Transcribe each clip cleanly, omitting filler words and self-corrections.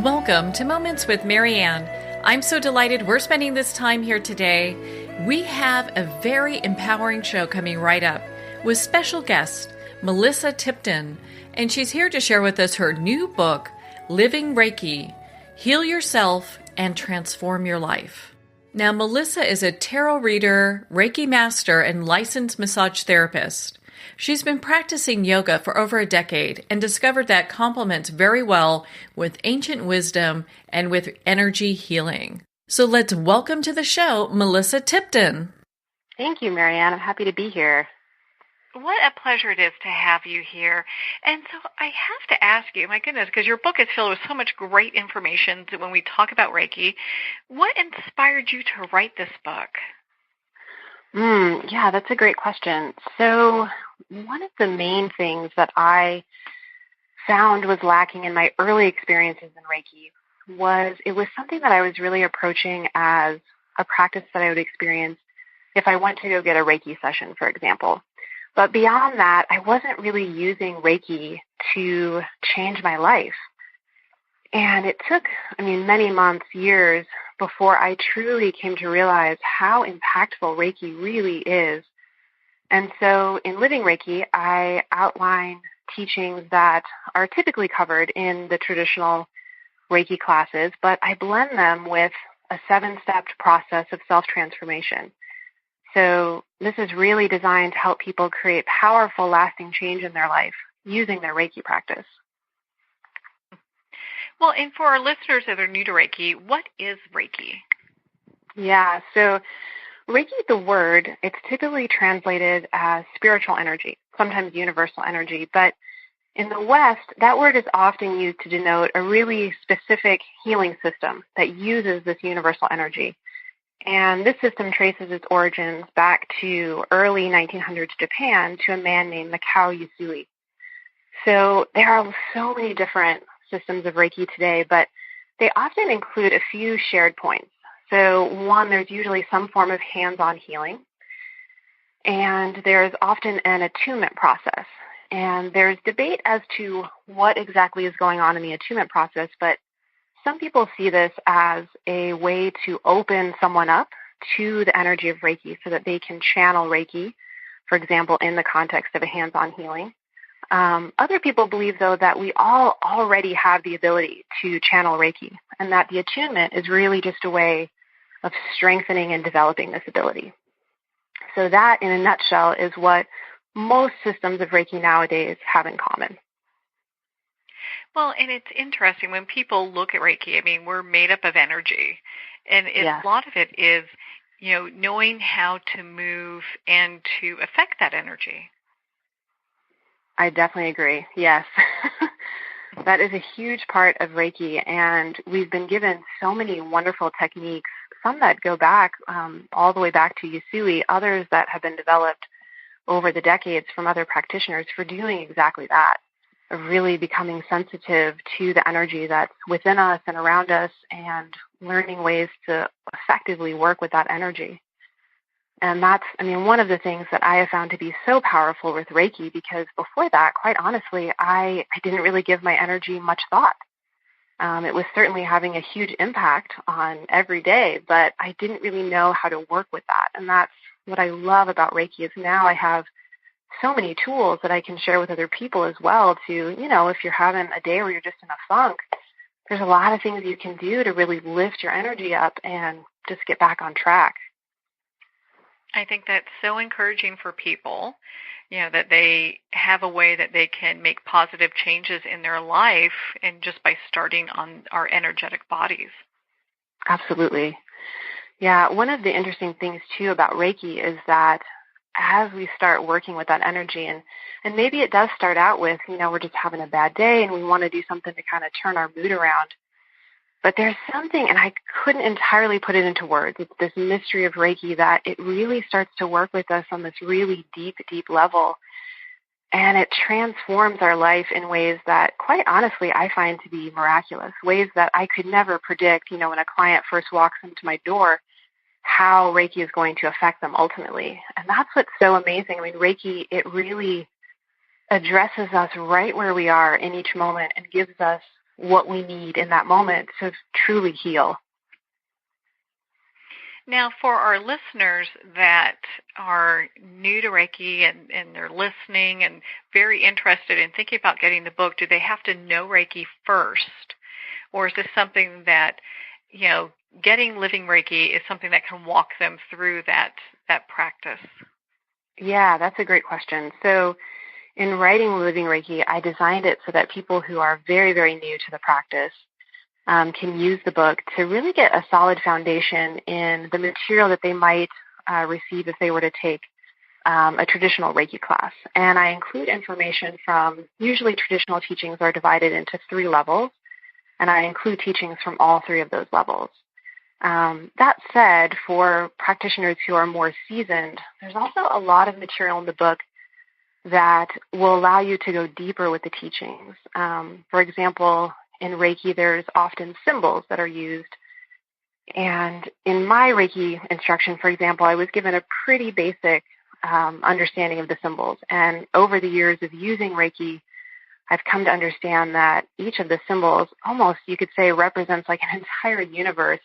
Welcome to Moments with Marianne. I'm so delighted we're spending this time here today. We have a very empowering show coming right up with special guest Melissa-Tipton, and she's here to share with us her new book, Living Reiki, Heal Yourself and Transform Your Life. Now, Melissa is a tarot reader, Reiki master, and licensed massage therapist. She's been practicing yoga for over a decade and discovered that complements very well with ancient wisdom and with energy healing. So let's welcome to the show, Melissa-Tipton. Thank you, Marianne. I'm happy to be here. What a pleasure it is to have you here. And so I have to ask you, my goodness, because your book is filled with so much great information when we talk about Reiki, what inspired you to write this book? Yeah, that's a great question. So one of the main things that I found was lacking in my early experiences in Reiki was it was something that I was really approaching as a practice that I would experience if I went to go get a Reiki session, for example. But beyond that, I wasn't really using Reiki to change my life. And it took, many months, years, before I truly came to realize how impactful Reiki really is. And so in Living Reiki, I outline teachings that are typically covered in the traditional Reiki classes, but I blend them with a 7-step process of self-transformation. So this is really designed to help people create powerful, lasting change in their life using their Reiki practice. Well, and for our listeners that are new to Reiki, what is Reiki? Yeah, so Reiki, the word, it's typically translated as spiritual energy, sometimes universal energy, but in the West, that word is often used to denote a really specific healing system that uses this universal energy. And this system traces its origins back to early 1900s Japan to a man named Mikao Usui. So there are so many different systems of Reiki today, but they often include a few shared points. So one, there's usually some form of hands-on healing, and there's often an attunement process. And there's debate as to what exactly is going on in the attunement process, but some people see this as a way to open someone up to the energy of Reiki so that they can channel Reiki, for example, in the context of a hands-on healing. Other people believe, though, that we all already have the ability to channel Reiki, and that the attunement is really just a way of strengthening and developing this ability. So that, in a nutshell, is what most systems of Reiki nowadays have in common. Well, and it's interesting when people look at Reiki, we're made up of energy, and a lot of it is, knowing how to move and to affect that energy. I definitely agree. Yes. That is a huge part of Reiki, and we've been given so many wonderful techniques, some that go back all the way back to Usui, others that have been developed over the decades from other practitioners for doing exactly that, of really becoming sensitive to the energy that's within us and around us and learning ways to effectively work with that energy. And that's, one of the things that I have found to be so powerful with Reiki, because before that, quite honestly, I didn't really give my energy much thought. It was certainly having a huge impact on every day, but I didn't really know how to work with that. And that's what I love about Reiki is now I have so many tools that I can share with other people as well to, if you're having a day where you're just in a funk, there's a lot of things you can do to really lift your energy up and just get back on track. I think that's so encouraging for people, that they have a way that they can make positive changes in their life and just by starting on our energetic bodies. Absolutely. Yeah, one of the interesting things, too, about Reiki is that as we start working with that energy, and maybe it does start out with, we're just having a bad day and we want to do something to kind of turn our mood around. But there's something, and I couldn't entirely put it into words, it's this mystery of Reiki that it really starts to work with us on this really deep, deep level. And it transforms our life in ways that, quite honestly, I find to be miraculous, ways that I could never predict, when a client first walks into my door, how Reiki is going to affect them ultimately. And that's what's so amazing. Reiki, it really addresses us right where we are in each moment and gives us what we need in that moment to truly heal. Now, for our listeners that are new to Reiki and they're listening and very interested in thinking about getting the book, do they have to know Reiki first? Or is this something that, getting Living Reiki is something that can walk them through that practice? Yeah, that's a great question. So in writing Living Reiki, I designed it so that people who are very, very new to the practice can use the book to really get a solid foundation in the material that they might receive if they were to take a traditional Reiki class. And I include information from, usually traditional teachings are divided into 3 levels, and I include teachings from all 3 of those levels. That said, for practitioners who are more seasoned, there's also a lot of material in the book that will allow you to go deeper with the teachings. For example, in Reiki, there's often symbols that are used. And in my Reiki instruction, for example, I was given a pretty basic understanding of the symbols. And over the years of using Reiki, I've come to understand that each of the symbols almost, you could say, represents like an entire universe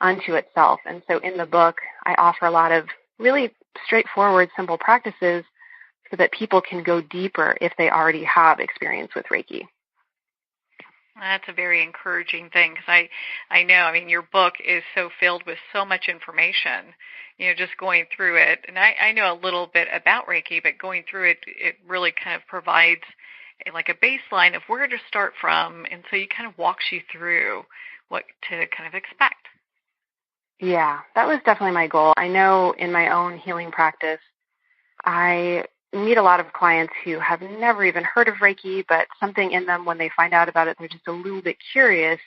unto itself. And so in the book, I offer a lot of really straightforward, simple practices so that people can go deeper if they already have experience with Reiki. That's a very encouraging thing because I know, your book is so filled with so much information, just going through it. And I know a little bit about Reiki, but going through it, it really kind of provides like a baseline of where to start from. And so it kind of walks you through what to kind of expect. Yeah, that was definitely my goal. I know in my own healing practice, I meet a lot of clients who have never even heard of Reiki, but something in them, when they find out about it, they're just a little bit curious.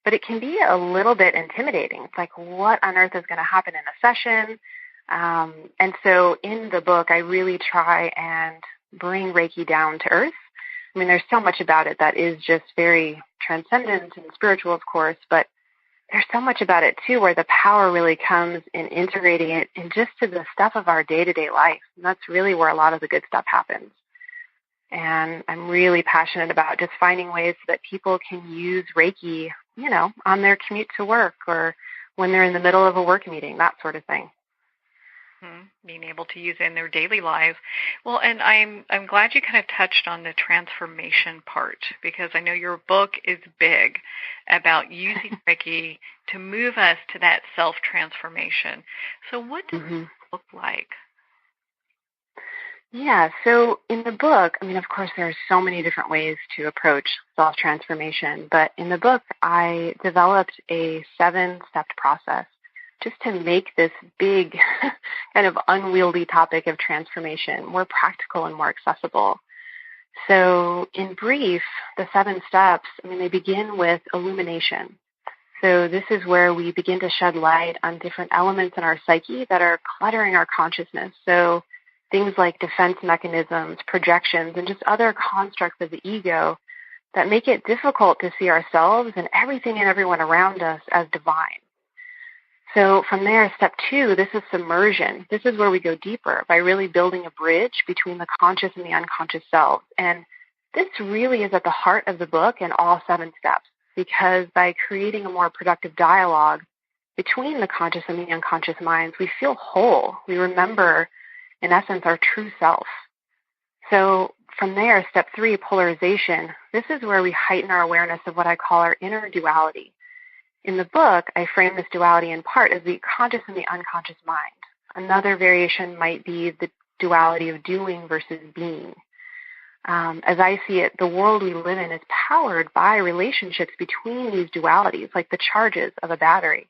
But it can be a little bit intimidating. It's like, what on earth is going to happen in a session? And so in the book, I really try and bring Reiki down to earth. There's so much about it that is just very transcendent and spiritual, of course, but there's so much about it, too, where the power really comes in integrating it in just to the stuff of our day-to-day life. And that's really where a lot of the good stuff happens. And I'm really passionate about just finding ways that people can use Reiki, on their commute to work or when they're in the middle of a work meeting, that sort of thing. Being able to use it in their daily lives. Well, and I'm glad you kind of touched on the transformation part because I know your book is big about using Reiki to move us to that self-transformation. So what does it look like? Yeah, so in the book, of course, there's so many different ways to approach self-transformation, but in the book, I developed a 7-step process just to make this big kind of unwieldy topic of transformation more practical and more accessible. So in brief, the 7 steps, they begin with illumination. So this is where we begin to shed light on different elements in our psyche that are cluttering our consciousness. So things like defense mechanisms, projections, and just other constructs of the ego that make it difficult to see ourselves and everything and everyone around us as divine. So from there, step 2, this is submersion. This is where we go deeper by really building a bridge between the conscious and the unconscious selves. And this really is at the heart of the book and all 7 steps, because by creating a more productive dialogue between the conscious and the unconscious minds, we feel whole. We remember, in essence, our true self. So from there, step 3, polarization. This is where we heighten our awareness of what I call our inner duality. In the book, I frame this duality in part as the conscious and the unconscious mind. Another variation might be the duality of doing versus being. As I see it, the world we live in is powered by relationships between these dualities, like the charges of a battery.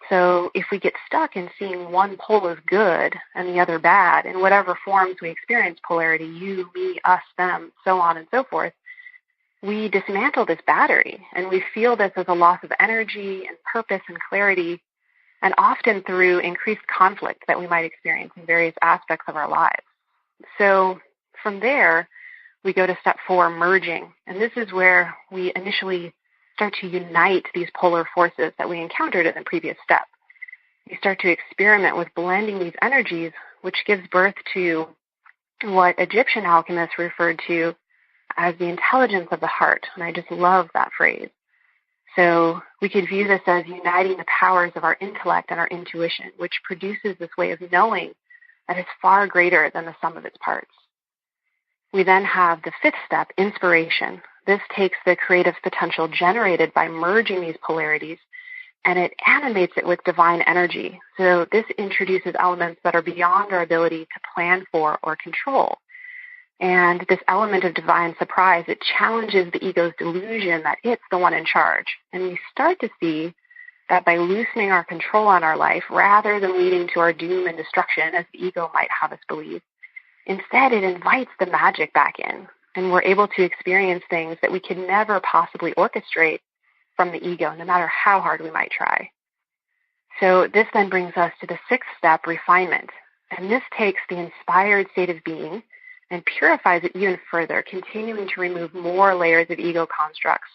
So if we get stuck in seeing one pole as good and the other bad, in whatever forms we experience polarity, you, me, us, them, so on and so forth, we dismantle this battery, and we feel this as a loss of energy and purpose and clarity, and often through increased conflict that we might experience in various aspects of our lives. So from there, we go to step 4, merging, and this is where we initially start to unite these polar forces that we encountered in the previous step. We start to experiment with blending these energies, which gives birth to what Egyptian alchemists referred to as the intelligence of the heart. And I just love that phrase. So we could view this as uniting the powers of our intellect and our intuition, which produces this way of knowing that is far greater than the sum of its parts. We then have the fifth step, inspiration. This takes the creative potential generated by merging these polarities, and it animates it with divine energy. So this introduces elements that are beyond our ability to plan for or control. And this element of divine surprise, it challenges the ego's delusion that it's the one in charge. And we start to see that by loosening our control on our life, rather than leading to our doom and destruction, as the ego might have us believe, instead it invites the magic back in. And we're able to experience things that we could never possibly orchestrate from the ego, no matter how hard we might try. So this then brings us to the sixth step, refinement. And this takes the inspired state of being and purifies it even further, continuing to remove more layers of ego constructs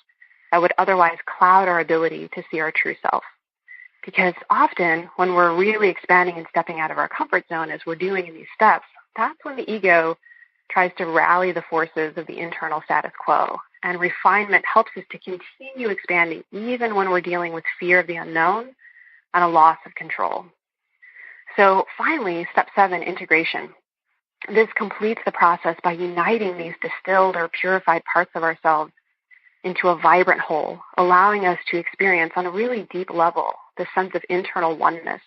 that would otherwise cloud our ability to see our true self. Because often, when we're really expanding and stepping out of our comfort zone, as we're doing in these steps, that's when the ego tries to rally the forces of the internal status quo. And refinement helps us to continue expanding, even when we're dealing with fear of the unknown and a loss of control. So finally, step 7, integration. This completes the process by uniting these distilled or purified parts of ourselves into a vibrant whole, allowing us to experience on a really deep level the sense of internal oneness,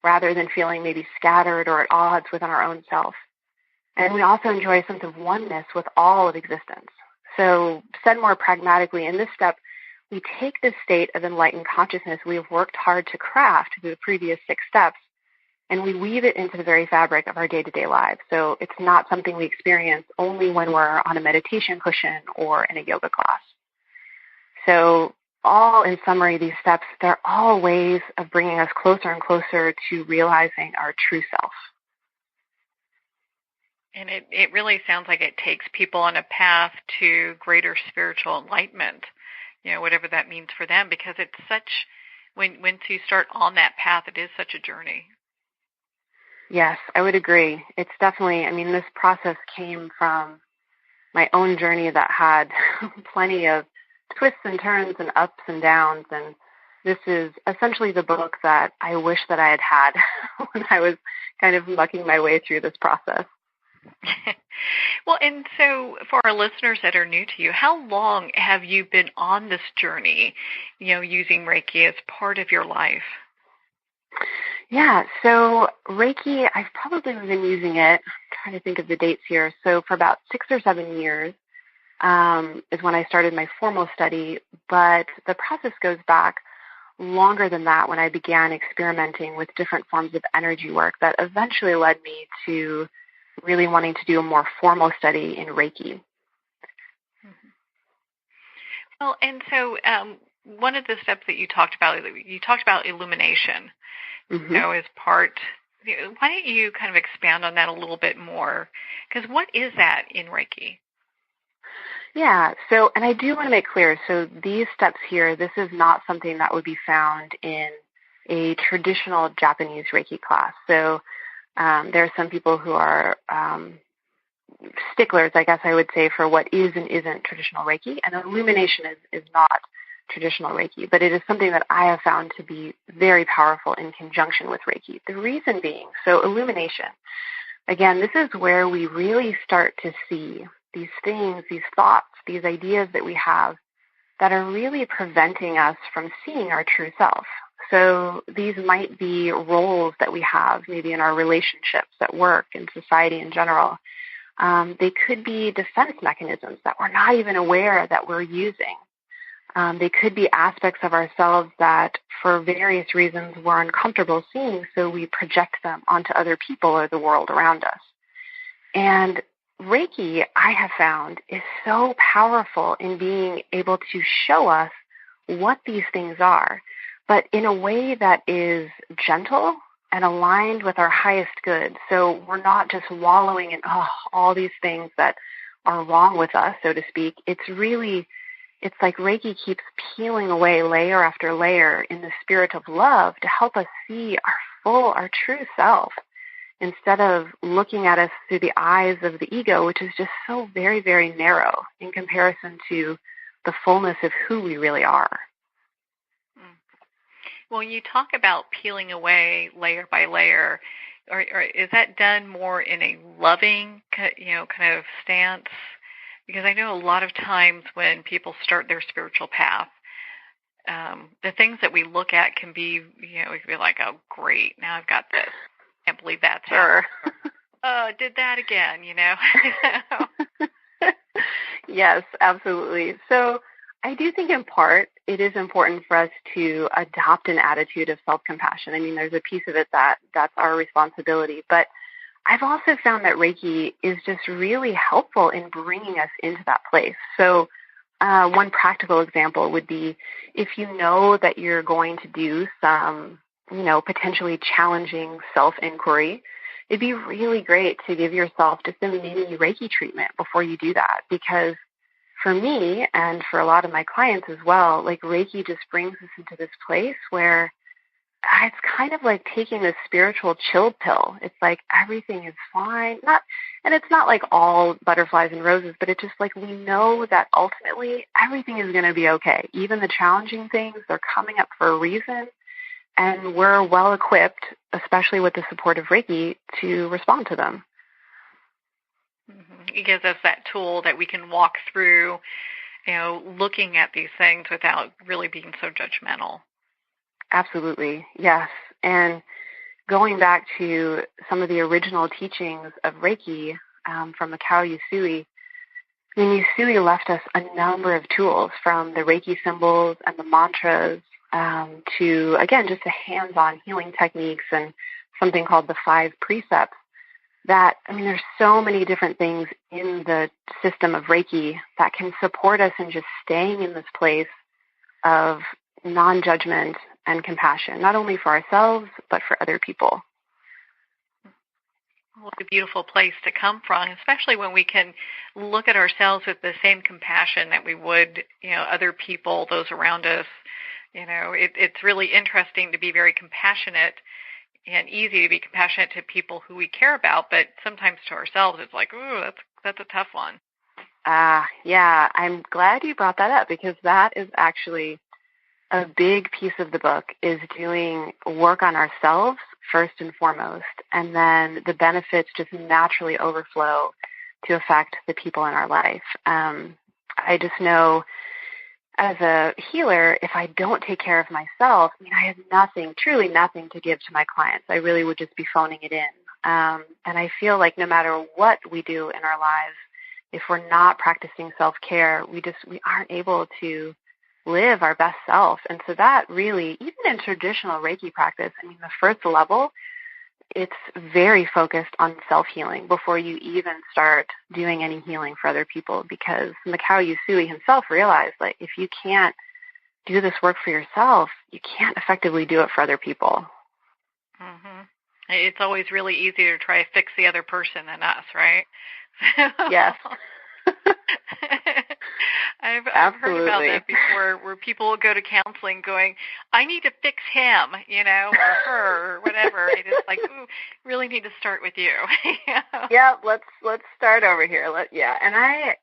rather than feeling maybe scattered or at odds within our own self. And we also enjoy a sense of oneness with all of existence. So said more pragmatically, in this step, we take this state of enlightened consciousness we have worked hard to craft through the previous 6 steps, and we weave it into the very fabric of our day-to-day lives. So it's not something we experience only when we're on a meditation cushion or in a yoga class. So all in summary, these steps, they're all ways of bringing us closer and closer to realizing our true self. And it really sounds like it takes people on a path to greater spiritual enlightenment, whatever that means for them, because it's such, once you start on that path, it is such a journey. Yes, I would agree. It's definitely, this process came from my own journey that had plenty of twists and turns and ups and downs. And this is essentially the book that I wish that I had had when I was kind of mucking my way through this process. Well, and so for our listeners that are new to you, how long have you been on this journey, using Reiki as part of your life? Yeah, so Reiki, I've probably been using it, I'm trying to think of the dates here, so for about 6 or 7 years is when I started my formal study, but the process goes back longer than that, when I began experimenting with different forms of energy work that eventually led me to really wanting to do a more formal study in Reiki. Mm-hmm. Well, and so one of the steps that you talked about illumination, mm-hmm. As part. Why don't you kind of expand on that a little bit more? Because what is that in Reiki? Yeah, so, and I do want to make clear, so these steps here, this is not something that would be found in a traditional Japanese Reiki class. So there are some people who are sticklers, I guess I would say, for what is and isn't traditional Reiki, and illumination is not traditional Reiki, but it is something that I have found to be very powerful in conjunction with Reiki. The reason being, so illumination, again, this is where we really start to see these things, these thoughts, these ideas that we have that are really preventing us from seeing our true self. So these might be roles that we have, maybe in our relationships, at work, in society in general. They could be defense mechanisms that we're not even aware that we're using. They could be aspects of ourselves that, for various reasons, we're uncomfortable seeing, so we project them onto other people or the world around us. And Reiki, I have found, is so powerful in being able to show us what these things are, but in a way that is gentle and aligned with our highest good. So we're not just wallowing in all these things that are wrong with us, so to speak. It's like Reiki keeps peeling away layer after layer in the spirit of love to help us see our true self. instead of looking at us through the eyes of the ego, which is just so very, very narrow in comparison to the fullness of who we really are. Well, you talk about peeling away layer by layer, or is that done more in a loving, kind of stance? Because I know a lot of times when people start their spiritual path, the things that we look at can be, we can be like, oh, great, now I've got this. Can't believe that's sure. Oh, did that again, Yes, absolutely. So I do think in part it is important for us to adopt an attitude of self-compassion. I mean, there's a piece of it that's our responsibility. But I've also found that Reiki is just really helpful in bringing us into that place. So one practical example would be if you know that you're going to do some, potentially challenging self-inquiry, it'd be really great to give yourself just a mini Reiki treatment before you do that. Because for me and for a lot of my clients as well, like Reiki just brings us into this place where it's kind of like taking this spiritual chill pill. It's like everything is fine. And it's not like all butterflies and roses, but it's just like we know that ultimately everything is going to be okay. Even the challenging things, they're coming up for a reason. And we're well equipped, especially with the support of Reiki, to respond to them. Mm-hmm. It gives us that tool that we can walk through, looking at these things without really being so judgmental. Absolutely, yes. And going back to some of the original teachings of Reiki from Mikao Usui, Usui left us a number of tools from the Reiki symbols and the mantras to, again, just the hands-on healing techniques and something called the Five Precepts that, there's so many different things in the system of Reiki that can support us in just staying in this place of non-judgment and compassion, not only for ourselves, but for other people. What a beautiful place to come from, especially when we can look at ourselves with the same compassion that we would, other people, those around us. It's really interesting to be very compassionate and easy to be compassionate to people who we care about, but sometimes to ourselves it's like, ooh, that's a tough one. Yeah, I'm glad you brought that up because that is actually a big piece of the book, is doing work on ourselves first and foremost, and then the benefits just naturally overflow to affect the people in our life. I just know as a healer, if I don't take care of myself, I have truly nothing to give to my clients. I really would just be phoning it in. And I feel like no matter what we do in our lives, if we're not practicing self-care, we aren't able to live our best self. And so that really, even in traditional Reiki practice, the first level, it's very focused on self-healing before you even start doing any healing for other people, because Mikao Usui himself realized that if you can't do this work for yourself, you can't effectively do it for other people. Mm-hmm. It's always really easy to try to fix the other person than us, right? Yes. I've heard about that before, where people will go to counseling going, I need to fix him, or her, or whatever. It is like, ooh, really need to start with you. Yeah, let's start over here. And I,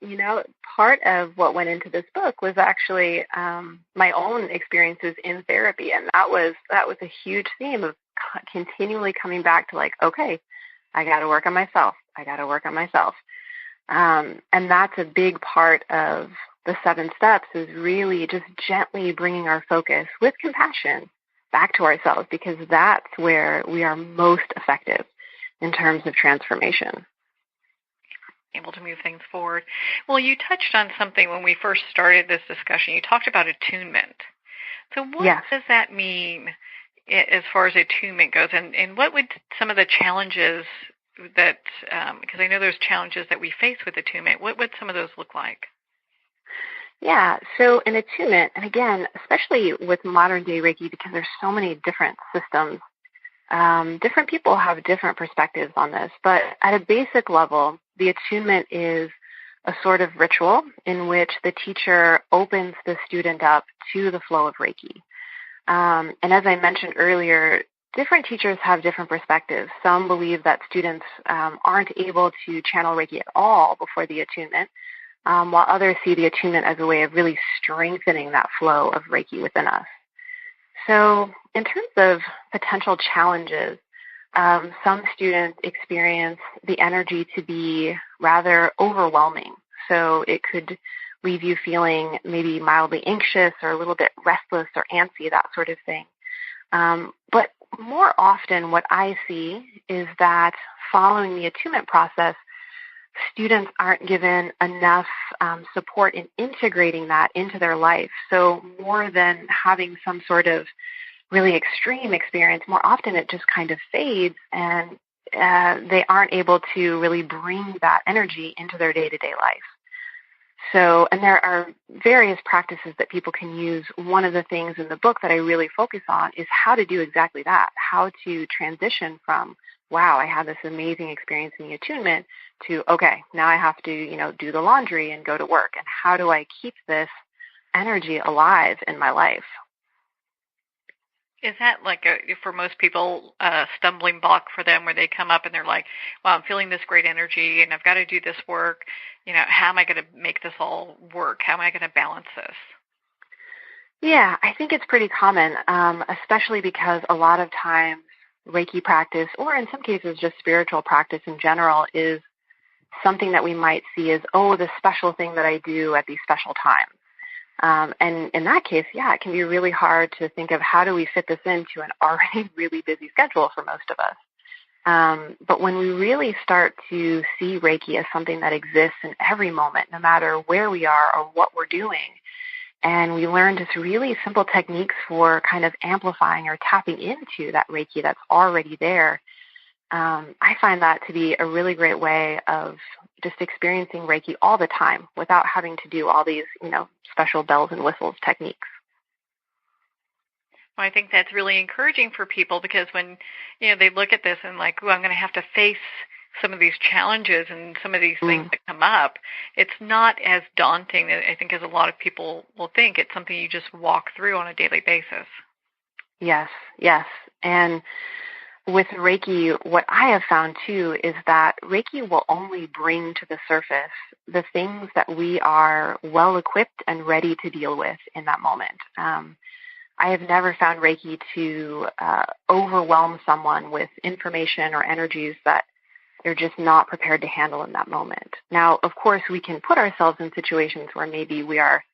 part of what went into this book was actually my own experiences in therapy, and that was a huge theme of continually coming back to like, okay, I got to work on myself. And that's a big part of the 7 steps, is really just gently bringing our focus with compassion back to ourselves, because that's where we are most effective in terms of transformation. Able to move things forward. Well, you touched on something when we first started this discussion. You talked about attunement. So what does that mean as far as attunement goes? And what would some of the challenges that, because I know there's challenges that we face with attunement, what would some of those look like? Yeah, so in attunement, and again, especially with modern day Reiki, because there's so many different systems, different people have different perspectives on this, but at a basic level, the attunement is a sort of ritual in which the teacher opens the student up to the flow of Reiki. And as I mentioned earlier, different teachers have different perspectives. Some believe that students aren't able to channel Reiki at all before the attunement, while others see the attunement as a way of really strengthening that flow of Reiki within us. So in terms of potential challenges, some students experience the energy to be rather overwhelming. So it could leave you feeling maybe mildly anxious or a little bit restless or antsy, that sort of thing. But more often what I see is that following the attunement process, students aren't given enough support in integrating that into their life. So more than having some sort of really extreme experience, more often it just kind of fades and they aren't able to really bring that energy into their day-to-day life. So, and there are various practices that people can use. One of the things in the book that I really focus on is how to do exactly that, how to transition from, wow, I had this amazing experience in the attunement to, okay, now I have to, do the laundry and go to work. And how do I keep this energy alive in my life? Is that like for most people a stumbling block for them where they come up and they're like, well, I'm feeling this great energy and I've got to do this work. How am I going to make this all work? How am I going to balance this? Yeah, I think it's pretty common, especially because a lot of times Reiki practice, or in some cases just spiritual practice in general, is something that we might see as, the special thing that I do at these special times. And in that case, it can be really hard to think of how do we fit this into an already really busy schedule for most of us. But when we really start to see Reiki as something that exists in every moment, no matter where we are or what we're doing, and we learn just really simple techniques for kind of amplifying or tapping into that Reiki that's already there, I find that to be a really great way of just experiencing Reiki all the time without having to do all these, special bells and whistles techniques. Well, I think that's really encouraging for people because when, they look at this and like, I'm going to have to face some of these challenges and some of these things that come up, it's not as daunting, I think, as a lot of people will think. It's something you just walk through on a daily basis. Yes. And with Reiki, what I have found, too, is that Reiki will only bring to the surface the things that we are well-equipped and ready to deal with in that moment. I have never found Reiki to overwhelm someone with information or energies that they're just not prepared to handle in that moment. Now, of course, we can put ourselves in situations where maybe we are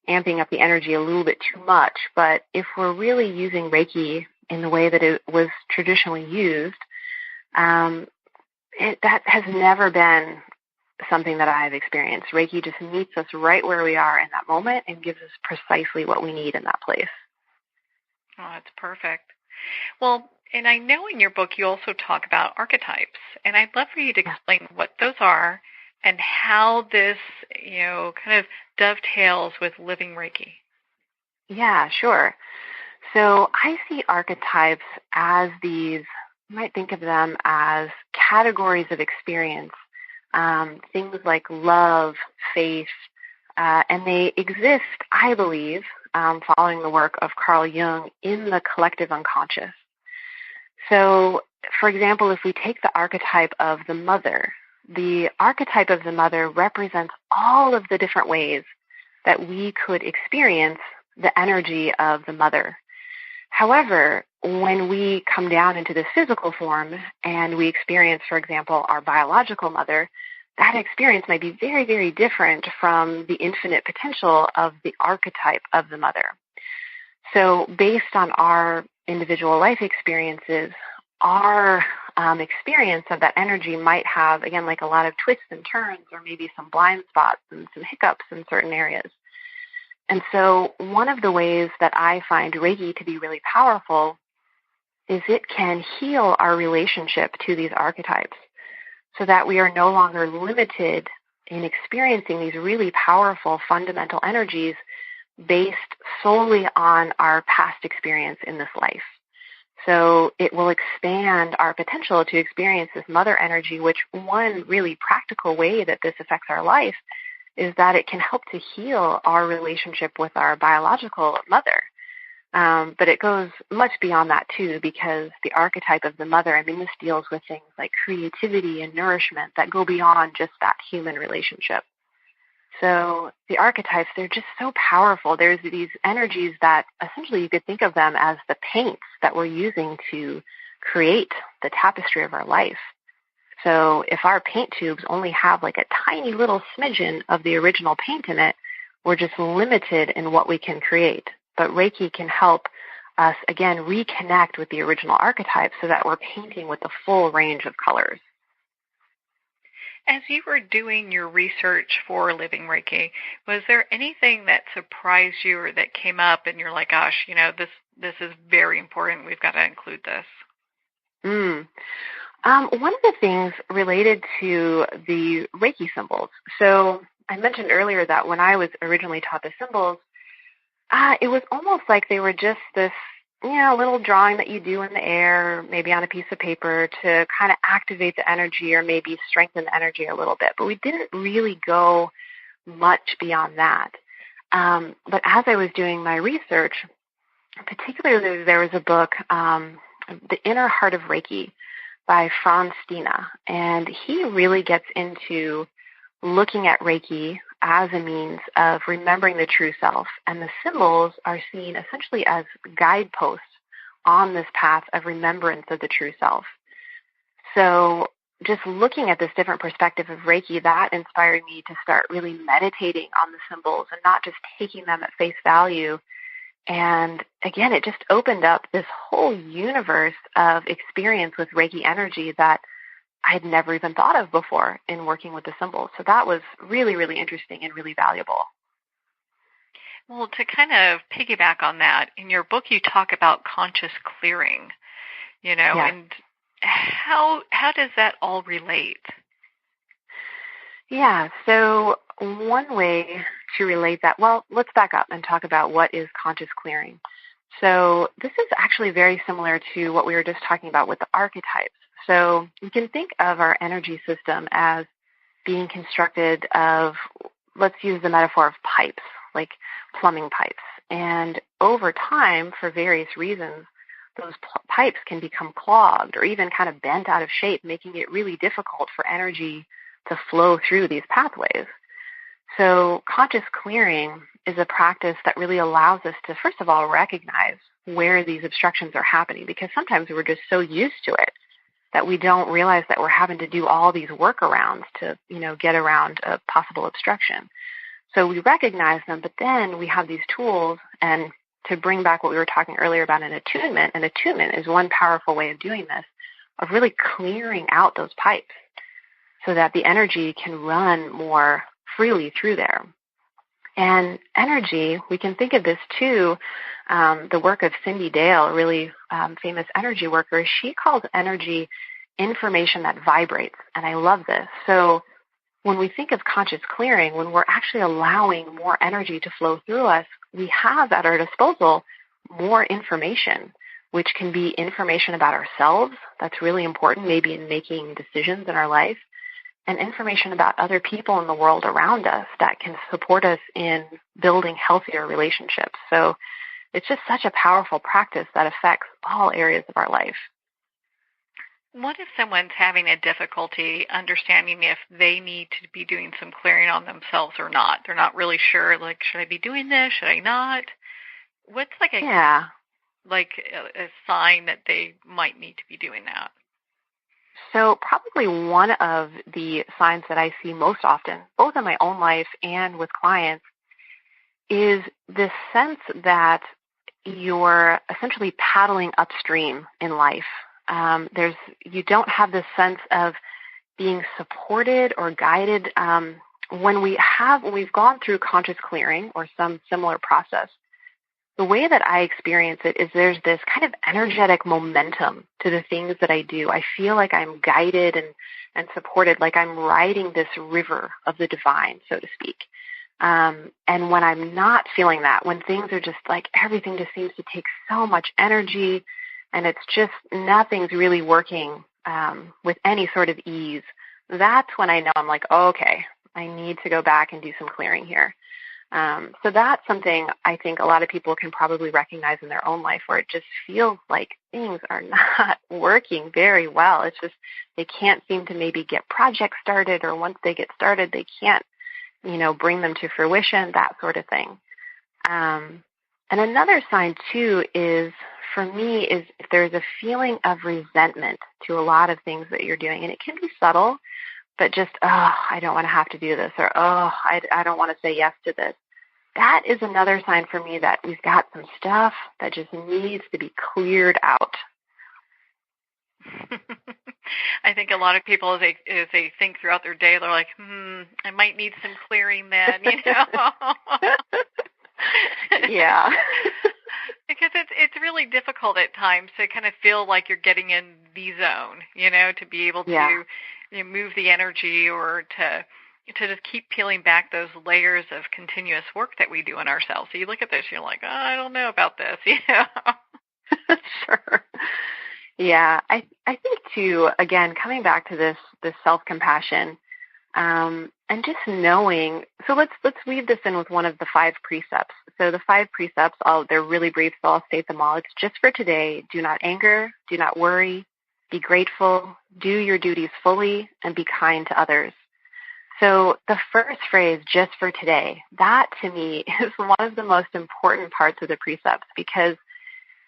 amping up the energy a little bit too much, but if we're really using Reiki in the way that it was traditionally used, that has never been something that I've experienced. Reiki just meets us right where we are in that moment and gives us precisely what we need in that place. Oh, that's perfect. Well, and I know in your book you also talk about archetypes, and I'd love for you to explain what those are and how this, kind of dovetails with living Reiki. Yeah, sure. So I see archetypes as these, you might think of them as categories of experience, things like love, faith, and they exist, I believe, following the work of Carl Jung, in the collective unconscious. So, for example, if we take the archetype of the mother represents all of the different ways that we could experience the energy of the mother. However, when we come down into this physical form and we experience, for example, our biological mother, that experience might be very, very different from the infinite potential of the archetype of the mother. So based on our individual life experiences, our experience of that energy might have, again, like a lot of twists and turns or maybe some blind spots and some hiccups in certain areas. And so one of the ways that I find Reiki to be really powerful is it can heal our relationship to these archetypes so that we are no longer limited in experiencing these really powerful fundamental energies based solely on our past experience in this life. So it will expand our potential to experience this mother energy, which one really practical way that this affects our life is that it can help to heal our relationship with our biological mother. But it goes much beyond that, too, because the archetype of the mother, I mean, this deals with things like creativity and nourishment that go beyond just that human relationship. So the archetypes, they're just so powerful. There's these energies that essentially you could think of them as the paints that we're using to create the tapestry of our life. So if our paint tubes only have like a tiny little smidgen of the original paint in it, we're just limited in what we can create. But Reiki can help us, again, reconnect with the original archetype so that we're painting with the full range of colors. As you were doing your research for Living Reiki, was there anything that surprised you or that came up and you're like, gosh, this is very important. We've got to include this? One of the things related to the Reiki symbols. So I mentioned earlier that when I was originally taught the symbols, it was almost like they were just this, little drawing that you do in the air, maybe on a piece of paper to kind of activate the energy or maybe strengthen the energy a little bit. But we didn't really go much beyond that. But as I was doing my research, particularly there was a book, The Inner Heart of Reiki by Franz Stina, and he really gets into looking at Reiki as a means of remembering the true self, and the symbols are seen essentially as guideposts on this path of remembrance of the true self. So just looking at this different perspective of Reiki, that inspired me to start really meditating on the symbols and not just taking them at face value. And again, it just opened up this whole universe of experience with Reiki energy that I had never even thought of before in working with the symbols. So that was really, really interesting and really valuable. Well, to kind of piggyback on that, in your book you talk about conscious clearing, Yeah. and how does that all relate? Yeah, so one way to relate that, well, let's back up and talk about what is conscious clearing. So this is actually very similar to what we were just talking about with the archetypes. So you can think of our energy system as being constructed of, let's use the metaphor of pipes, like plumbing pipes. And over time, for various reasons, those pipes can become clogged or even kind of bent out of shape, making it really difficult for energy to flow through these pathways. So conscious clearing is a practice that really allows us to, first of all, recognize where these obstructions are happening, because sometimes we're just so used to it that we don't realize that we're having to do all these workarounds to, get around a possible obstruction. So we recognize them, but then we have these tools, and to bring back what we were talking earlier about an attunement is one powerful way of doing this, of really clearing out those pipes so that the energy can run more freely through there. And energy, we can think of this too, the work of Cindy Dale, a really famous energy worker. She calls energy information that vibrates, and I love this. So when we think of conscious clearing, when we're actually allowing more energy to flow through us, we have at our disposal more information, which can be information about ourselves. That's really important, maybe in making decisions in our life, and information about other people in the world around us that can support us in building healthier relationships. So it's just such a powerful practice that affects all areas of our life. What if someone's having a difficulty understanding if they need to be doing some clearing on themselves or not? They're not really sure, like, should I be doing this? Should I not? What's like a sign that they might need to be doing that? So probably one of the signs that I see most often, both in my own life and with clients, is this sense that you're essentially paddling upstream in life. You don't have this sense of being supported or guided. When we've gone through conscious clearing or some similar process, the way that I experience it is there's this kind of energetic momentum to the things that I do. I feel like I'm guided and supported, like I'm riding this river of the divine, so to speak. And when I'm not feeling that, when things are just like everything just seems to take so much energy and it's just nothing's really working with any sort of ease, that's when I know I'm like, oh, okay, I need to go back and do some clearing here. So that's something I think a lot of people can probably recognize in their own life, where it just feels like things are not working very well. It's just they can't seem to maybe get projects started, or once they get started, they can't, bring them to fruition, that sort of thing. And another sign, too, is, for me, is if there's a feeling of resentment to a lot of things that you're doing. And it can be subtle, but just, I don't want to have to do this, or, I don't want to say yes to this. That is another sign for me that we've got some stuff that just needs to be cleared out. I think a lot of people, as they think throughout their day, they're like, I might need some clearing then, Yeah. Because it's really difficult at times to kind of feel like you're getting in the zone, to be able to move the energy, or to just keep peeling back those layers of continuous work that we do in ourselves. So you look at this, you're like, I don't know about this, Sure. Yeah, I think too, again, coming back to this self-compassion, and just knowing, so let's weave this in with one of the 5 precepts. So the 5 precepts, they're really brief, so I'll state them all. It's just for today: do not anger, do not worry, be grateful, do your duties fully, and be kind to others. So the first phrase, just for today, that to me is one of the most important parts of the precepts, because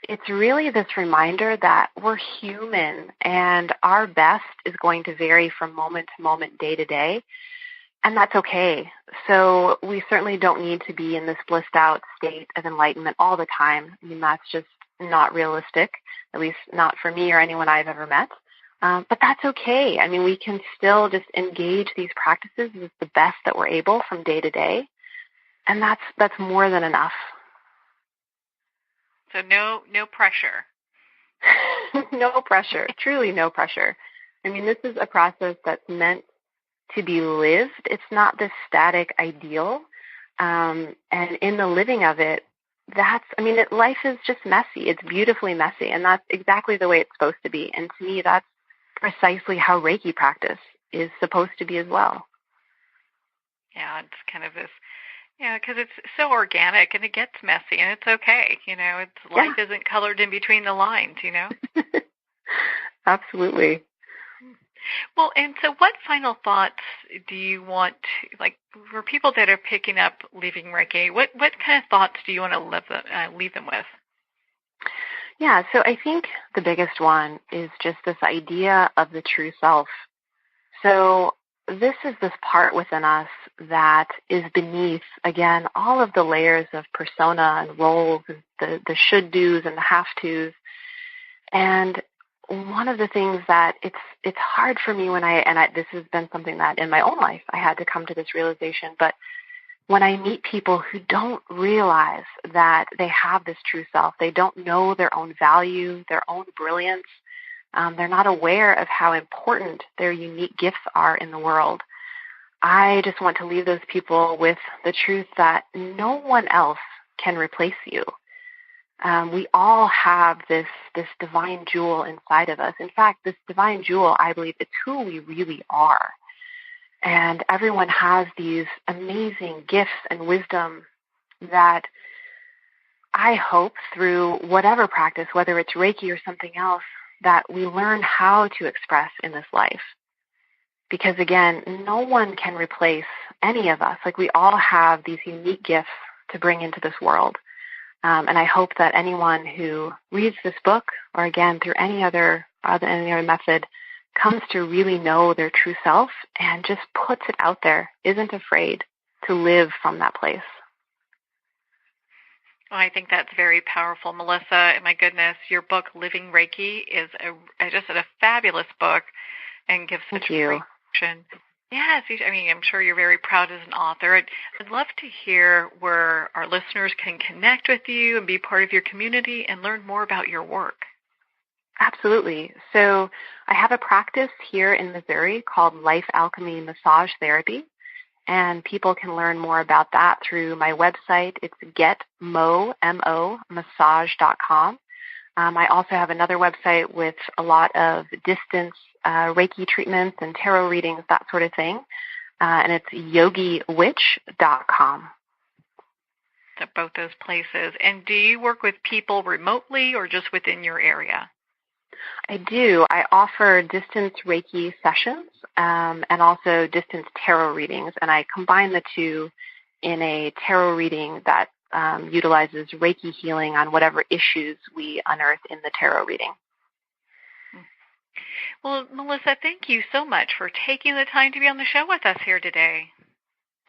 it's really this reminder that we're human and our best is going to vary from moment to moment, day to day, and that's okay. So we certainly don't need to be in this blissed out state of enlightenment all the time. I mean, that's just not realistic, at least not for me or anyone I've ever met. But that's okay. I mean, we can still just engage these practices with the best that we're able from day to day, and that's more than enough. So no pressure. No pressure, truly no pressure. I mean, this is a process that's meant to be lived. It's not this static ideal. And in the living of it, life is just messy. It's beautifully messy, and that's exactly the way it's supposed to be. And to me, that's precisely how Reiki practice is supposed to be as well. Yeah, it's kind of this, because it's so organic and it gets messy, and it's okay. Life isn't colored in between the lines, Absolutely. Well, and so what final thoughts do you want, for people that are picking up Living Reiki, what kind of thoughts do you want to leave them with? Yeah, so I think the biggest one is just this idea of the true self. So this is this part within us that is beneath, again, all of the layers of persona and roles, and the should-dos and the have-tos. And one of the things that it's hard for me this has been something that in my own life I had to come to this realization, but when I meet people who don't realize that they have this true self, they don't know their own value, their own brilliance, they're not aware of how important their unique gifts are in the world, I just want to leave those people with the truth that no one else can replace you. We all have this divine jewel inside of us. In fact, this divine jewel, I believe, it's who we really are. And everyone has these amazing gifts and wisdom that I hope through whatever practice, whether it's Reiki or something else, that we learn how to express in this life. Because again, no one can replace any of us. We all have these unique gifts to bring into this world. And I hope that anyone who reads this book, or again, through any other method, comes to really know their true self and just puts it out there, isn't afraid to live from that place. Well, I think that's very powerful, Melissa. My goodness, your book, Living Reiki, is just a fabulous book and gives such great action. Yes, I'm sure you're very proud as an author. I'd love to hear where our listeners can connect with you and be part of your community and learn more about your work. Absolutely. So I have a practice here in Missouri called Life Alchemy Massage Therapy, and people can learn more about that through my website. It's getmomassage.com. I also have another website with a lot of distance Reiki treatments and tarot readings, that sort of thing, and it's yogiwitch.com. at both those places. And do you work with people remotely or just within your area? I do. I offer distance Reiki sessions and also distance tarot readings, and I combine the two in a tarot reading that utilizes Reiki healing on whatever issues we unearth in the tarot reading. Well, Melissa, thank you so much for taking the time to be on the show with us here today.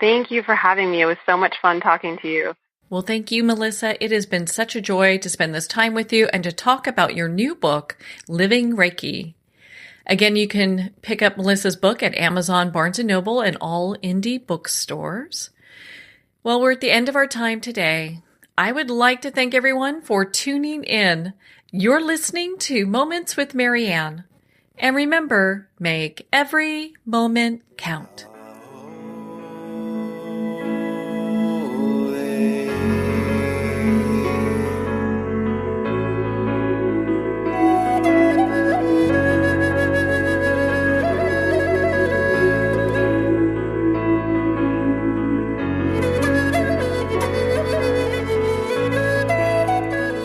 Thank you for having me. It was so much fun talking to you. Well, thank you, Melissa. It has been such a joy to spend this time with you and to talk about your new book, Living Reiki. Again, you can pick up Melissa's book at Amazon, Barnes & Noble, and all indie bookstores. Well, we're at the end of our time today. I would like to thank everyone for tuning in. You're listening to Moments with Marianne. And remember, make every moment count.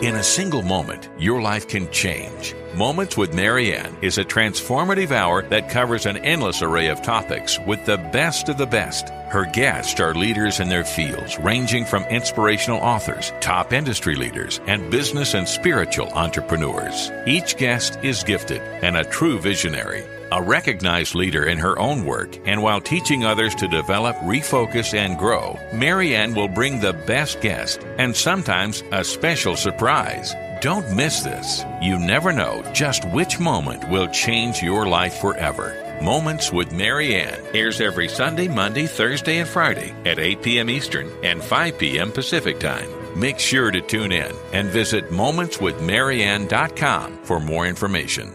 In a single moment, your life can change. Moments with Marianne is a transformative hour that covers an endless array of topics with the best of the best. Her guests are leaders in their fields, ranging from inspirational authors, top industry leaders, and business and spiritual entrepreneurs. Each guest is gifted and a true visionary, a recognized leader in her own work, and while teaching others to develop, refocus, and grow, Marianne will bring the best guest and sometimes a special surprise. Don't miss this. You never know just which moment will change your life forever. Moments with Marianne airs every Sunday, Monday, Thursday, and Friday at 8 p.m. Eastern and 5 p.m. Pacific Time. Make sure to tune in and visit momentswithmarianne.com for more information.